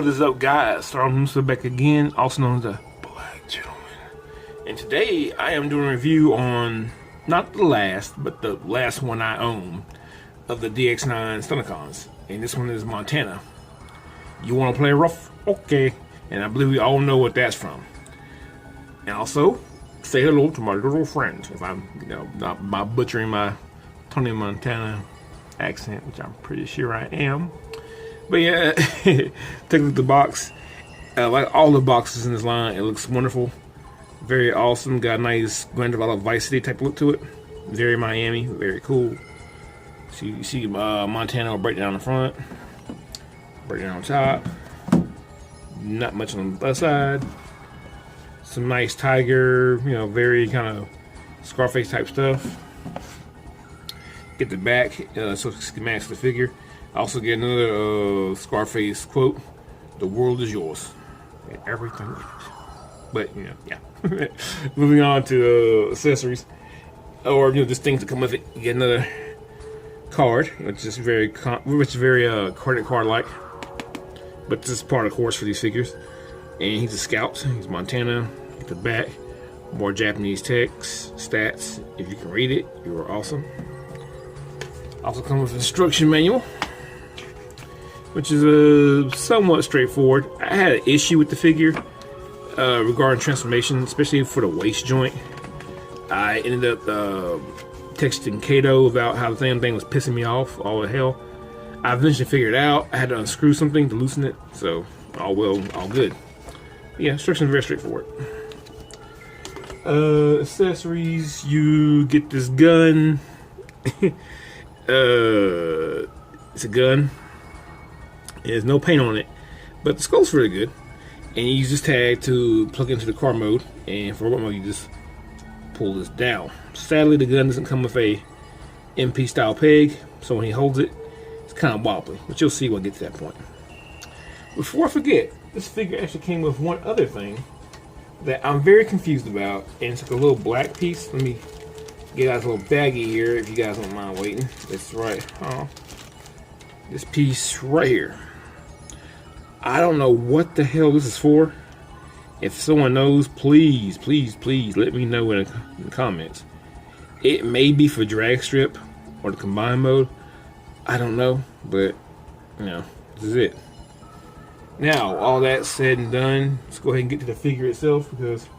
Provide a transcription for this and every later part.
What is up, guys? Sardo back again, also known as the Black Gentleman. And today I am doing a review on not the last, but the last one I own of the DX9 Stunticons. And this one is Montana. You want to play rough? Okay. And I believe we all know what that's from. And also, say hello to my little friends. If I'm, not butchering my Tony Montana accent, which I'm pretty sure I am. But yeah, take a look at the box. Like all the boxes in this line, it looks wonderful. Very awesome. Got a nice Grand Theft Auto Vice City type look to it. Very Miami, very cool. So you see Montana will break down the front, break down on top. Not much on the other side. Some nice tiger, very kind of Scarface type stuff. Get the back, so it can match the figure. Also get another Scarface quote: "The world is yours, and everything is." But yeah. Moving on to accessories, or just things that come with it. You get another card, which is very credit card like. But this is part of the course for these figures. And he's a scout. He's Montana. Get the back. More Japanese text, stats. If you can read it, you are awesome. Also comes with an instruction manual, which is somewhat straightforward. I had an issue with the figure regarding transformation, especially for the waist joint. I ended up texting Kato about how the damn thing was pissing me off. All the hell. I eventually figured it out. I had to unscrew something to loosen it, so all well, all good. But yeah, instructions are very straightforward. Accessories, you get this gun. It's a gun. There's no paint on it, but the skull's really good. And you use this tag to plug into the car mode, and for what mode you just pull this down. Sadly, the gun doesn't come with a MP style peg, so when he holds it, it's kind of wobbly, but you'll see when I get to that point. Before I forget, this figure actually came with one other thing that I'm very confused about, and it's like a little black piece. Let me get out a little baggie here if you guys don't mind waiting. That's right. This piece right here. I don't know what the hell this is for. If someone knows, please let me know in the comments. It may be for drag strip or the combine mode. I don't know, but this is it. Now, all that said and done, let's go ahead and get to the figure itself, because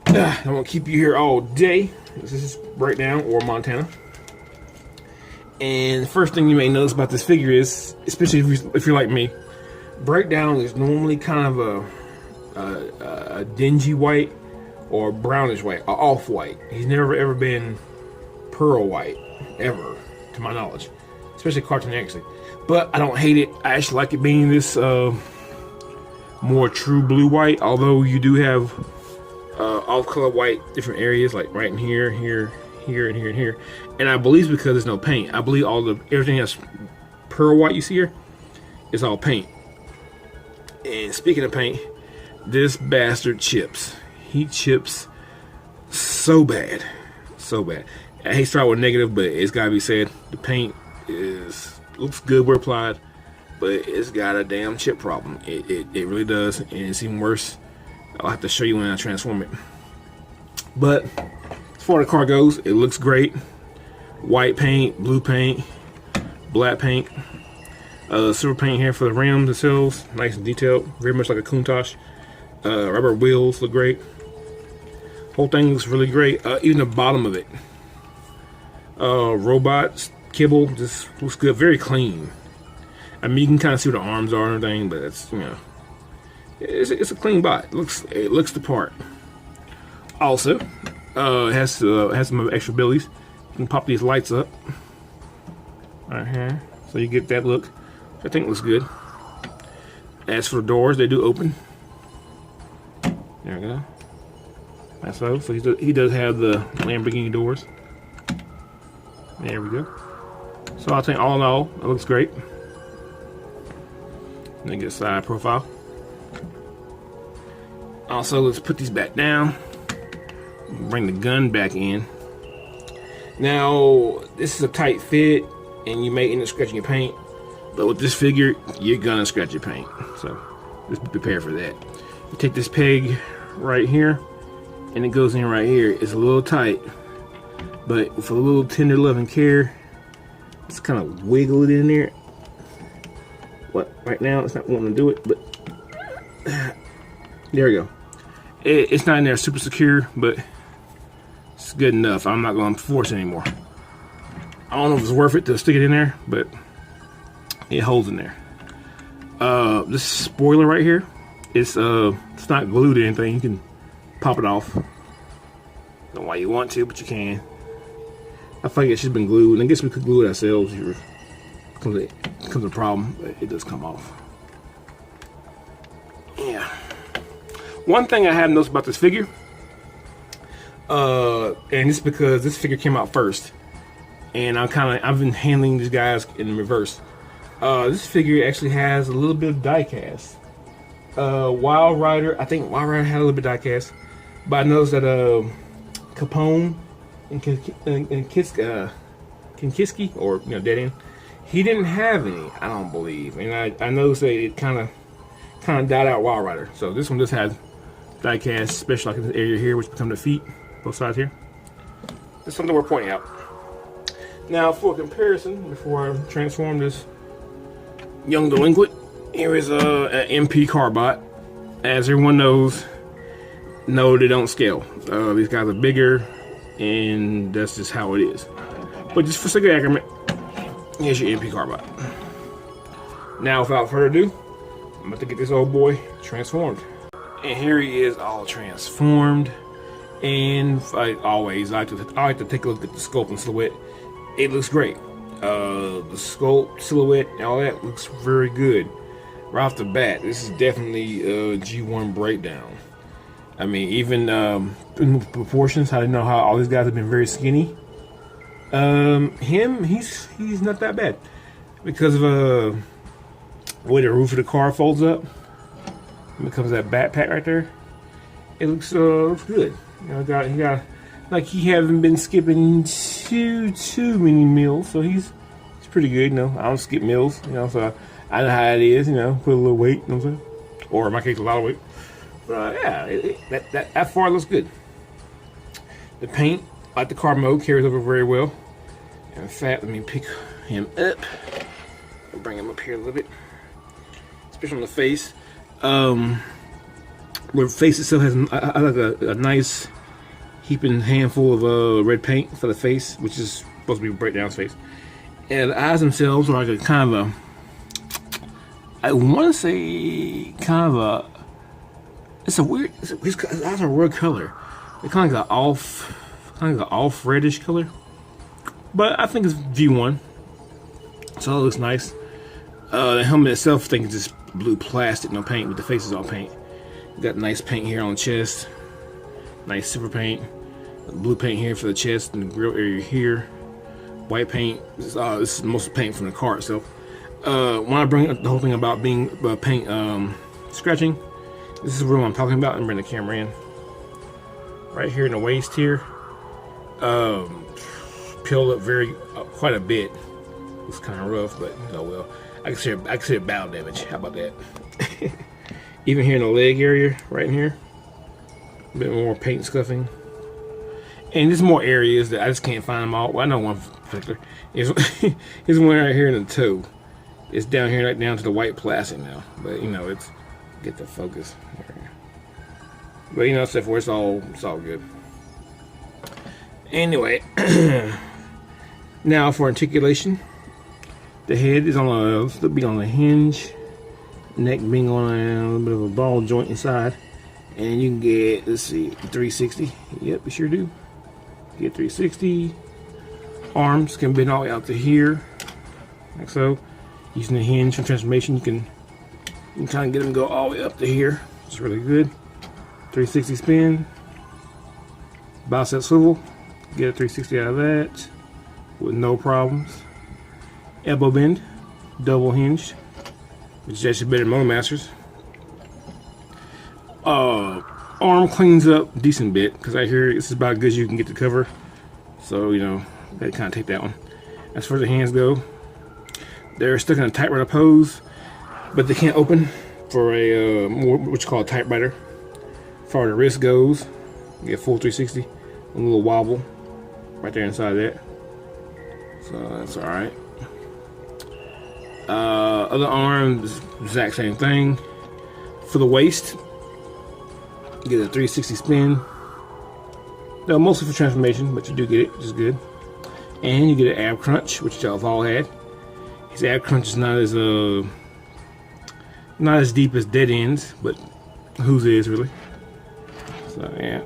I won't keep you here all day. This is Breakdown, or Montana. And the first thing you may notice about this figure is, especially if you're like me, Breakdown is normally kind of a dingy white or brownish white, or off-white. He's never ever been pearl white, ever, to my knowledge. Especially cartoon actually. But I don't hate it. I actually like it being this more true blue white, although you do have off-color white different areas, like right in here, here, and here, and here. And I believe it's because there's no paint. I believe everything that's pearl white you see here is all paint. And speaking of paint, this bastard chips. He chips so bad. So bad. I hate to start with negative, but it's gotta be said. The paint looks good where applied, but it's got a damn chip problem. It really does, and it's even worse. I'll have to show you when I transform it. But as far as the car goes, it looks great. White paint, blue paint, black paint, silver paint here for the rims themselves, nice and detailed, very much like a Countach. Rubber wheels look great. Whole thing looks really great. Even the bottom of it, robots kibble just looks good, very clean. I mean, you can kind of see where the arms are and everything, but it's it's a clean bot. It looks the part. Also, it has some extra abilities. You can pop these lights up right here, so you get that look. I think it looks good. As for the doors, they do open. There we go. That's so. So he does have the Lamborghini doors. There we go. So I think all in all, it looks great. And then get a side profile. Also, let's put these back down. Bring the gun back in. Now, this is a tight fit, and you may end up scratching your paint. But with this figure, you're gonna scratch your paint. So just be prepared for that. You take this peg right here, and it goes in right here. It's a little tight, but with a little tender love and care, just kind of wiggle it in there. What? Right now, it's not wanting to do it, but there we go. It's not in there super secure, but it's good enough. I'm not going to force it anymore. I don't know if it's worth it to stick it in there, but it holds in there. This spoiler right here, it's not glued or anything. You can pop it off. Don't know why you want to, but you can. I think it should have been glued, and I guess we could glue it ourselves if it becomes a problem, but it does come off. Yeah. One thing I have noticed about this figure, and it's because this figure came out first, and I've been handling these guys in reverse. This figure actually has a little bit of die cast. Wild Rider, I think Wild Rider had a little bit of die cast, but I noticed that Capone and Kinkiski, or Dead End, he didn't have any, I don't believe. And I noticed that it kind of died out Wild Rider. So this one just has die cast, especially like in this area here, which become the feet, both sides here. That's something we're pointing out. Now, for comparison, before I transform this young delinquent, here is an MP Carbot. As everyone knows, no, they don't scale. These guys are bigger, and that's just how it is. But just for sake of argument, here's your MP Carbot. Now, without further ado, I'm about to get this old boy transformed. And here he is, all transformed. And like always, I like to take a look at the sculpt and silhouette. It looks great. The sculpt, silhouette, and all that looks very good. Right off the bat, this is definitely a G1 breakdown. I mean, even in proportions, I know how all these guys have been very skinny. He's not that bad because of the way the roof of the car folds up. It becomes that backpack right there. It looks good. He got like he haven't been skipping too many meals, so he's pretty good. I don't skip meals, so I know how it is. Put a little weight, you know what I'm saying, or in my case, a lot of weight. But yeah, that far looks good. The paint, like the car mode, carries over very well. In fact, let me pick him up and bring him up here a little bit, especially on the face. The face itself has I like a nice heaping handful of red paint for the face, which is supposed to be breakdown's face. And the eyes themselves are like a kind of I want to say kind of a. It's a weird. His eyes are a weird color. They're kind of like an off reddish color. But I think it's V1, so it looks nice. The helmet itself, I think, is just blue plastic, no paint, but the face is all paint. Got nice paint here on the chest, nice silver paint, blue paint here for the chest and the grill area here. White paint. This is most of the paint from the car itself. When I bring up the whole thing about being paint scratching, this is what I'm talking about. And bring the camera in. Right here in the waist here, peeled up quite a bit. It's kind of rough, but oh well. I can see battle damage. How about that? Even here in the leg area, right in here, a bit more paint scuffing. And there's more areas that I just can't find them all. Well, I know one particular. Here's one right here in the toe. It's down here, right down to the white plastic now. But it's get the focus. But except for it's all good. Anyway, now for articulation, the head is still be on a hinge, neck being on a little bit of a ball joint inside, and you can get, let's see, 360. Yep, you sure do. Get 360. Arms can bend all the way out to here, like so. Using the hinge for transformation, you can kind of get them to go all the way up to here. It's really good. 360 spin. Bicep swivel. Get a 360 out of that with no problems. Elbow bend, double hinged, which is actually better than Monomasters. Arm cleans up a decent bit because I hear this is about as good as you can get to cover. So gotta kind of take that one. As far as the hands go, They're stuck in a typewriter pose, but they can't open for a more what you call a typewriter. As far as the wrist goes, you get full 360, a little wobble right there inside that. So that's all right. Other arm, exact same thing. For the waist, you get a 360 spin. No, mostly for transformation, but you do get it, which is good. And you get an ab crunch, which y'all have all had. His ab crunch is not as deep as dead ends, but whose is really. So yeah.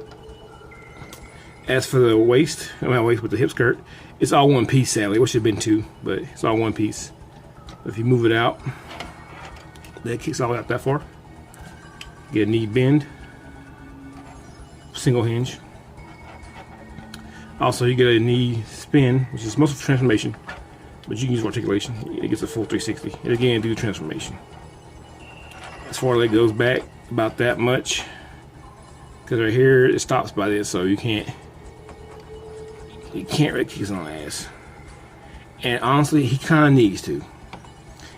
As for the waist, not waist, but the hip skirt, it's all one piece. Sadly, which should have been two, but it's all one piece. If you move it out, that kicks all the way out that far. Get a knee bend, single hinge. Also, you get a knee spin, which is mostly for transformation, but you can use articulation. It gets a full 360. And again, do the transformation. As far as it goes back, about that much. Because right here, it stops by this, so you can't really kick his own ass. And honestly, he kind of needs to.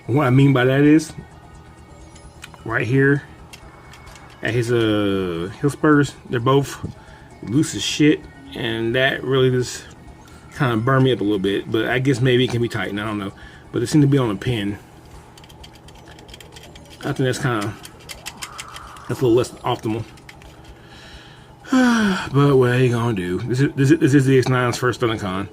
And what I mean by that is, right here, at his heel spurs, they're both loose as shit. And that really just kind of burned me up a little bit. But I guess maybe it can be tightened, I don't know. But it seemed to be on a pin. I think that's a little less optimal. But what are you gonna do? This is the DX9's first Con,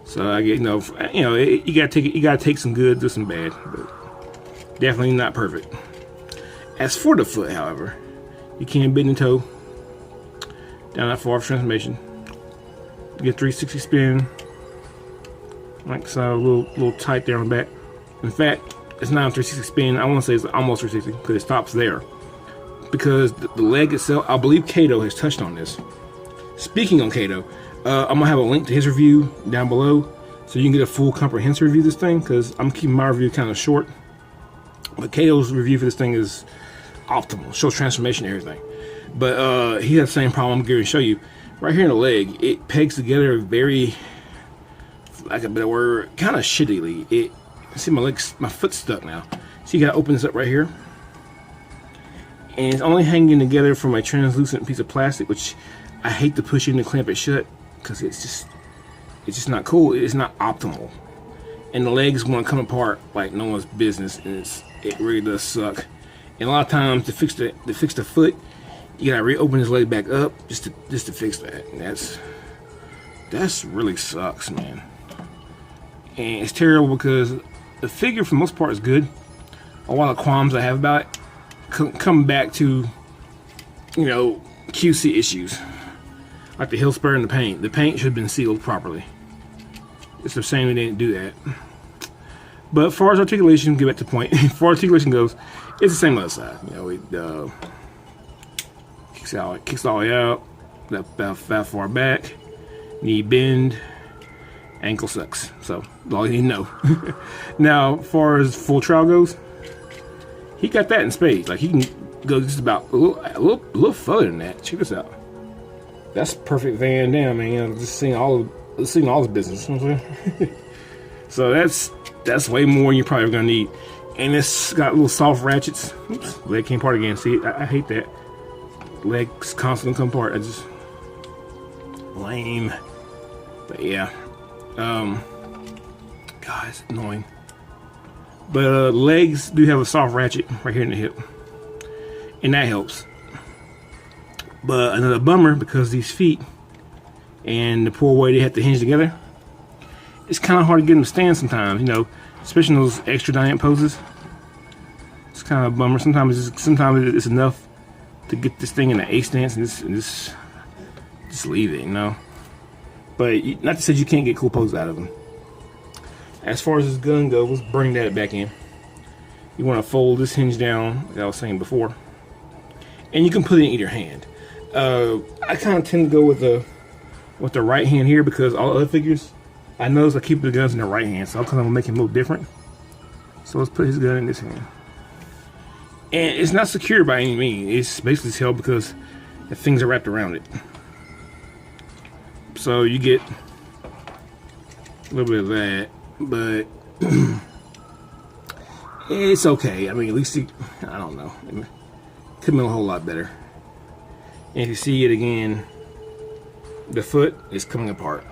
so I get you gotta take some good, do some bad, but definitely not perfect. As for the foot, however, you can bend the toe down that far for transformation. You get 360 spin, like so, a little tight there on the back. In fact, it's not a 360 spin. I want to say it's almost 360 because it stops there. Because the leg itself, I believe Kato has touched on this. Speaking on Kato, I'm gonna have a link to his review down below, so you can get a full comprehensive review of this thing. Because I'm keeping my review kind of short, but Kato's review for this thing is optimal, shows transformation and everything. But he has the same problem I'm going to show you. Right here in the leg, it pegs together very, like a better word, kind of shittily. See my foot's stuck now. So you gotta open this up right here. And it's only hanging together from a translucent piece of plastic, which I hate to push in to clamp it shut because it's just not cool. It's not optimal, and the legs want to come apart like no one's business, and it really does suck. And a lot of times to fix the foot, you gotta reopen his leg back up just to fix that. And that's really sucks, man. And it's terrible because the figure for the most part is good. A lot of qualms I have about it come back to, QC issues, like the heel spur and the paint. The paint should have been sealed properly. It's the same, they didn't do that. But as far as articulation, get back to the point. As far as articulation goes, it's the same other side. It kicks all the way out, that far back, knee bend, ankle sucks. So all you need to know. Now, as far as full trowel goes, he got that in spades. Like, he can go just about a little further than that. Check this out. That's perfect Van Dam, man. Just seeing all his business. You know what I'm saying? So that's way more than you're probably gonna need. And it's got little soft ratchets. Oops, leg came apart again. See, I hate that. Legs constantly come apart. I just lame. But yeah, God, it's annoying. But legs do have a soft ratchet right here in the hip, and that helps. But another bummer, because these feet and the poor way they have to hinge together, it's kind of hard to get them to stand sometimes, especially in those extra dynamic poses. It's kind of a bummer. Sometimes it's enough to get this thing in the A stance and just leave it, But not to say you can't get cool poses out of them. As far as this gun goes, let's bring that back in. You want to fold this hinge down, like I was saying before, and you can put it in either hand. I kind of tend to go with the right hand here because all other figures, I notice I keep the guns in the right hand, so I'm kind of make him a little different. So let's put his gun in this hand, and it's not secure by any means. It's basically held because the things are wrapped around it. So you get a little bit of that, but It's okay. I mean, at least I don't know. It could have been a whole lot better. And if you see it again, the foot is coming apart.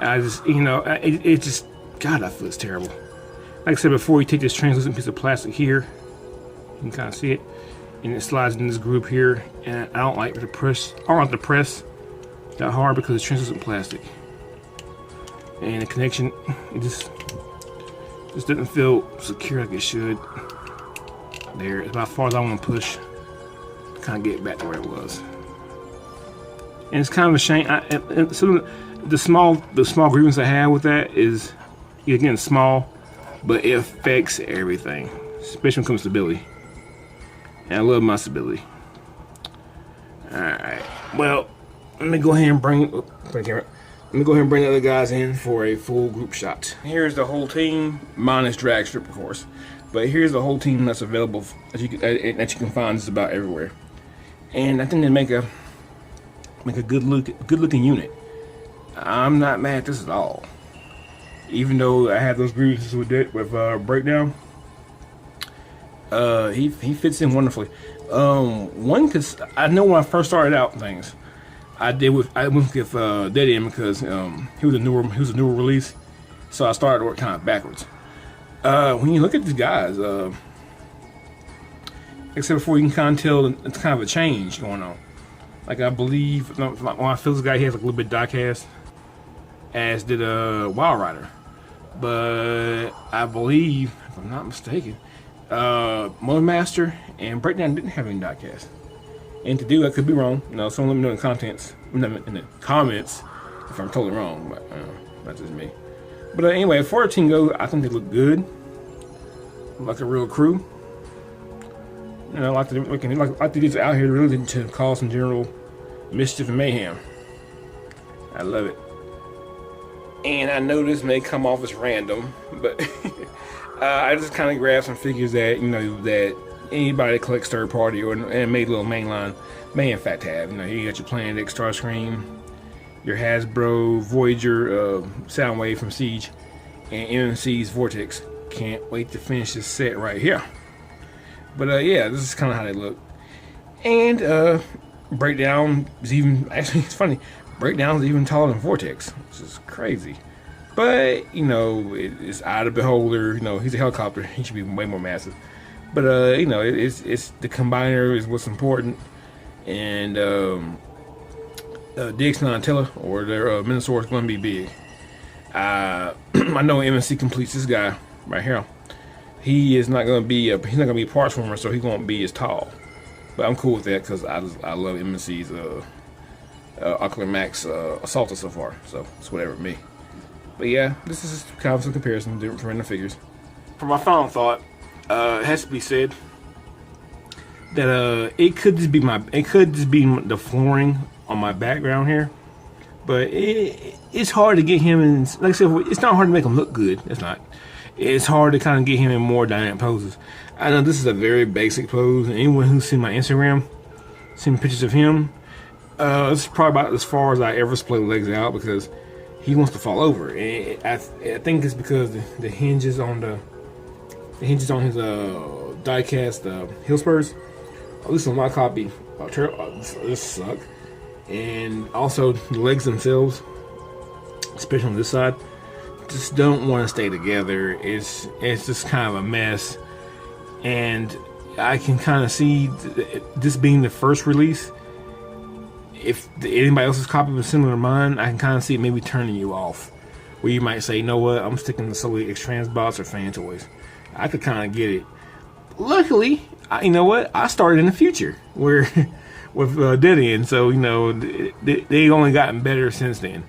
I just, you know, it just, God, that foot's terrible. Like I said before, you take this translucent piece of plastic here, you can kind of see it, and it slides in this groove here. And I don't like to press. I don't like to press that hard because it's translucent plastic, and the connection, it just doesn't feel secure like it should. There, it's about as far as I want to push to kind of get it back to where it was. And it's kind of a shame. So the small grievance I have with that is, again, small, but it affects everything, especially when it comes to stability. And I love my stability. Alright, well, let me go ahead and bring the other guys in for a full group shot. Here's the whole team, minus drag strip, of course. But here's the whole team that's available that you can find just about everywhere. And I think they make a good looking unit. I'm not mad at this at all. Even though I have those grievances with breakdown, he fits in wonderfully. Cause I know when I first started out things, I went with Dead End because he was a newer release, so I started to work kind of backwards. When you look at these guys, except for you can kind of tell it's kind of a change going on. Like I believe when I feel this guy, he has like a little bit die cast, as did Wild Rider. But I believe, if I'm not mistaken, Motor Master and Breakdown didn't have any die cast. And to do, I could be wrong. You know, someone let me know in the comments if I'm totally wrong. But that's just me. But anyway, as far as the team goes, I think they look good, like a real crew. You know, like they're just out here really to cause some general mischief and mayhem. I love it. And I know this may come off as random, but I just kind of grabbed some figures that, you know, that anybody that collects third party and made a little mainline may in fact have. You know, here you got your Planet X Starscream, your Hasbro Voyager Soundwave from Siege, and MMC's Vortex. Can't wait to finish this set right here. But yeah, this is kind of how they look. And Breakdown is even, actually it's funny, Breakdown is even taller than Vortex, which is crazy. But, you know, it's eye of the beholder. You know, he's a helicopter. He should be way more massive. But, you know, it's the combiner is what's important. And DX9 Montana or their Minosaur is going to be big. I know MNC completes this guy right here. He is not going to be he's not going to be a parts former, so he won't be as tall. But I'm cool with that because I love MNC's Ocular Max Assaulter so far, so it's whatever with me. But yeah, this is kind of some comparison different random figures. For my final thought, it has to be said that it could just be the flooring on my background here, but it's hard to get him in. Like I said, it's not hard to make him look good. It's not. It's hard to kind of get him in more dynamic poses. I know this is a very basic pose, and anyone who's seen my Instagram, seen pictures of him, this is probably about as far as I ever split legs out because he wants to fall over. And I think it's because the hinges on his die-cast heel spurs, at least on my copy, this suck. And also the legs themselves, especially on this side, just don't want to stay together. It's just kind of a mess. And I can kind of see this being the first release. If anybody else's copy was similar to mine, I can kind of see it maybe turning you off. Where you might say, you know what, I'm sticking to solely X-Trans bots or fan toys. I could kind of get it. Luckily, you know what, I started in the future where with Dead End, so you know they only gotten better since then.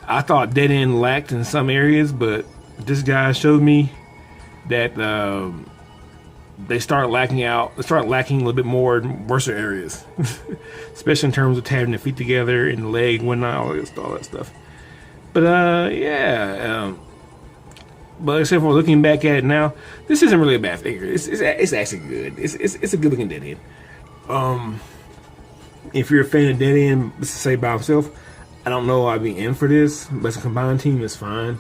I thought Dead End lacked in some areas, but this guy showed me that they start lacking a little bit more in worse areas, especially in terms of tabbing the feet together and the leg, whatnot, all that stuff. But yeah, but except for looking back at it now, this isn't really a bad figure. It's actually good. It's a good looking Dead End. If you're a fan of Dead End, let's say by himself, I don't know I'd be in for this, but as a combined team, it's fine.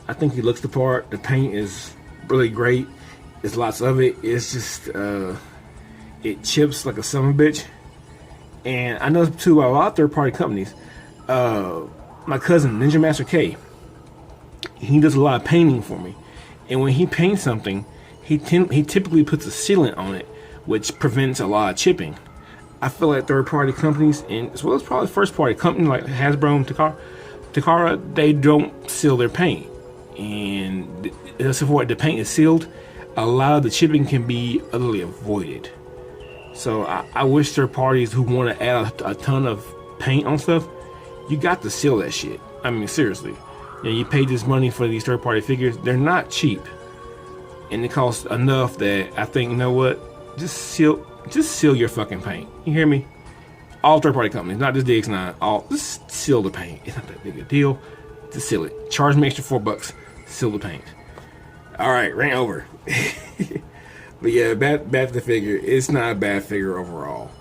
I think he looks the part. The paint is really great. There's lots of it. It's just it chips like a son of a bitch. And I know too about a lot of third-party companies. My cousin Ninja Master K, he does a lot of painting for me, and when he paints something, he typically puts a sealant on it, which prevents a lot of chipping. I feel like third-party companies, and as well as probably first-party companies like Hasbro and Takara, they don't seal their paint, and that's why the paint is sealed. A lot of the chipping can be utterly avoided. So I wish third parties who want to add a ton of paint on stuff, you got to seal that shit. I mean, seriously. You know, you pay this money for these third party figures. They're not cheap. And it costs enough that I think, you know what? Just seal your fucking paint. You hear me? All third party companies, not just DX9, just seal the paint. It's not that big a deal. Just seal it. Charge me extra $4. Seal the paint. Alright, rant over. But yeah, back to the figure. It's not a bad figure overall.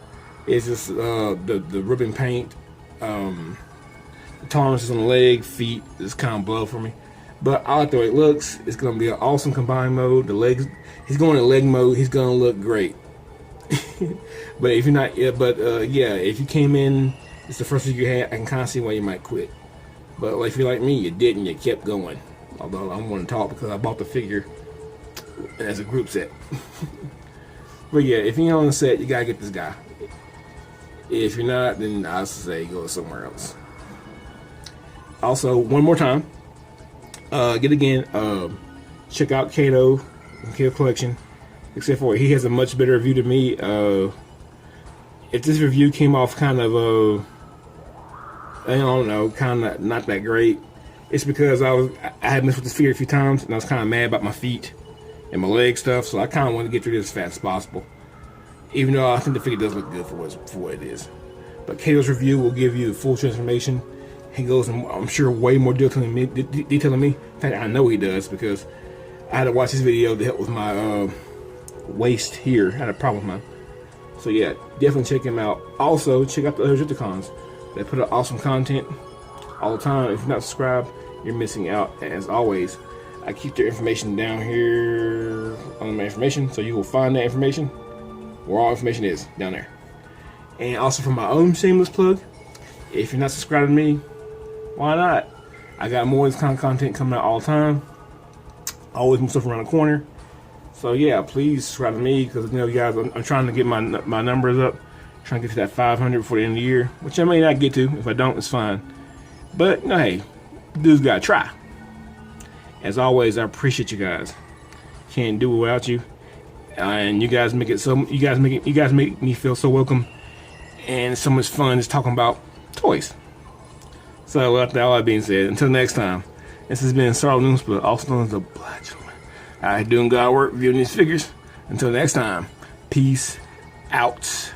It's just the ribbon paint, the tolerances on the leg, feet is kind of blow for me. But I like the way it looks. It's gonna be an awesome combined mode. The legs, he's going in leg mode. He's gonna look great. But if you're not, yeah, if you came in, it's the first figure you had, I can kind of see why you might quit. But like, if you're like me, you didn't. You kept going. Although I'm going to talk because I bought the figure as a group set. But yeah, if you're on the set, you gotta get this guy. If you're not, then I say go somewhere else. Also, one more time, check out Kato and Kato Collection. Except for he has a much better review than me. If this review came off kind of I don't know, kind of not that great, it's because I had messed with this figure a few times and I was kind of mad about my feet and my leg stuff, so I kind of want to get through this as fast as possible. Even though I think the figure does look good for what it is. But Kato's review will give you the full transformation. He goes in, I'm sure, way more detail than me. In fact, I know he does because I had to watch this video to help with my waist here. I had a problem with mine. So yeah, definitely check him out. Also, check out the other Jittacons. They put out awesome content all the time. If you're not subscribed, you're missing out. As always, I keep their information down here on my information, so you will find that information where all information is, down there. And also for my own shameless plug, if you're not subscribed to me, why not? I got more of this kind of content coming out all the time. Always move stuff around the corner. So yeah, please subscribe to me because, you know, you guys, I'm trying to get my numbers up, trying to get to that 500 before the end of the year, which I may not get to. If I don't, it's fine. But no, hey, dudes gotta try. As always, I appreciate you guys. Can't do it without you, and you guys make it so. You guys make me feel so welcome, and so much fun just talking about toys. So with all that being said, until next time, this has been Sardo, also known as the Black Gentleman. I doing God work reviewing these figures. Until next time, peace out.